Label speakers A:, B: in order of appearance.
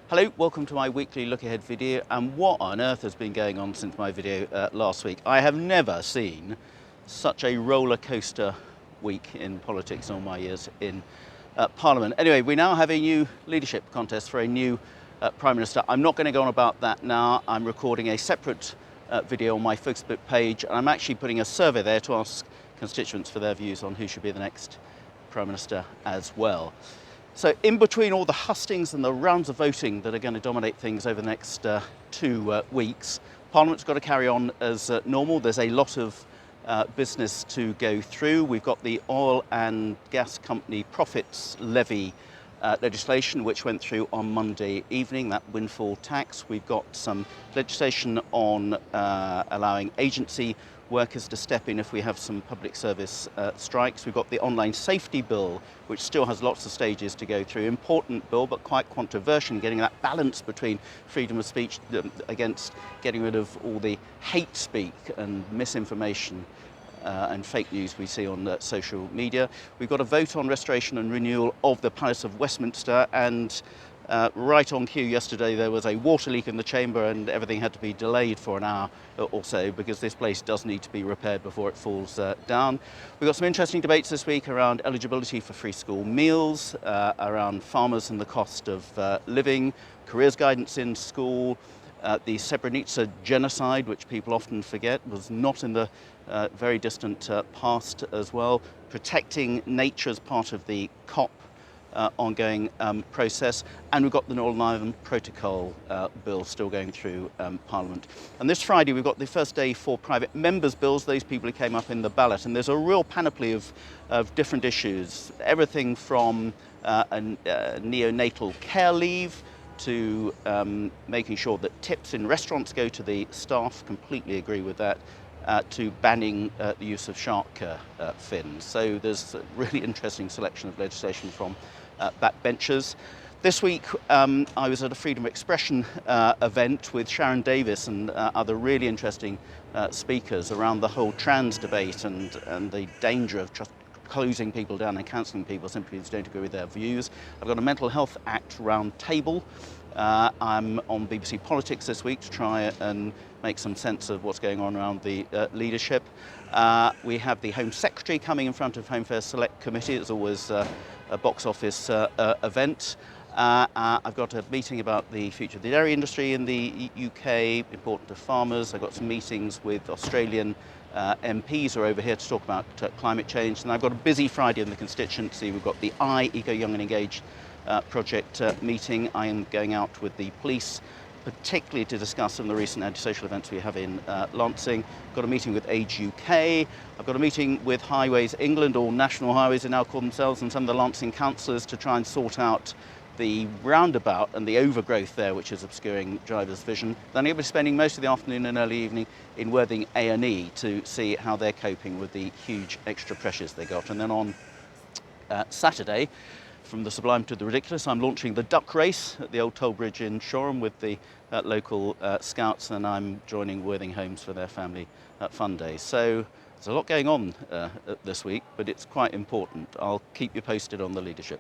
A: Hello, welcome to my weekly look ahead video. And what on earth has been going on since my video last week? I have never seen such a roller coaster week in politics in all my years in Parliament. Anyway, we now have a new leadership contest for a new Prime Minister. I'm not going to go on about that now. I'm recording a separate video on my Facebook page, and I'm actually putting a survey there to ask constituents for their views on who should be the next Prime Minister as well. So in between all the hustings and the rounds of voting that are going to dominate things over the next 2 weeks, Parliament's got to carry on as normal. There's a lot of business to go through. We've got the oil and gas company profits levy legislation, which went through on Monday evening, that windfall tax. We've got some legislation on allowing agency workers to step in if we have some public service strikes. We've got the online safety bill, which still has lots of stages to go through. Important bill, but quite controversial, getting that balance between freedom of speech against getting rid of all the hate speak and misinformation and fake news we see on social media. We've got a vote on restoration and renewal of the Palace of Westminster, and right on cue yesterday there was a water leak in the chamber and everything had to be delayed for an hour or so because this place does need to be repaired before it falls down. We've got some interesting debates this week around eligibility for free school meals, around farmers and the cost of living, careers guidance in school. The Srebrenica genocide, which people often forget, was not in the very distant past as well. Protecting nature as part of the COP ongoing process, and we've got the Northern Ireland Protocol bill still going through Parliament. And this Friday we've got the first day for private members' bills, those people who came up in the ballot, and there's a real panoply of different issues, everything from neonatal care leave to making sure that tips in restaurants go to the staff, completely agree with that, to banning the use of shark fins. So there's a really interesting selection of legislation from backbenchers. This week I was at a freedom of expression event with Sharon Davis and other really interesting speakers around the whole trans debate and the danger of just closing people down and cancelling people simply because they don't agree with their views. I've got a Mental Health Act round table. I'm on BBC Politics this week to try and make some sense of what's going on around the leadership. We have the Home Secretary coming in front of Home Affairs Select Committee. It's always a box office event. I've got a meeting about the future of the dairy industry in the UK, important to farmers. I've got some meetings with Australian MPs who are over here to talk about climate change. And I've got a busy Friday in the constituency. We've got the Eco Young and Engaged project meeting. I am going out with the police, particularly to discuss some of the recent antisocial events we have in Lancing. I've got a meeting with Age UK. I've got a meeting with Highways England, or National Highways they now call themselves, and some of the Lancing councillors to try and sort out the roundabout and the overgrowth there, which is obscuring drivers' vision. Then I'm going to be spending most of the afternoon and early evening in Worthing A&E to see how they're coping with the huge extra pressures they got. And then on Saturday, from the sublime to the ridiculous, I'm launching the duck race at the old toll bridge in Shoreham with the local scouts, and I'm joining Worthing Homes for their family fun day. So there's a lot going on this week, but it's quite important. I'll keep you posted on the leadership.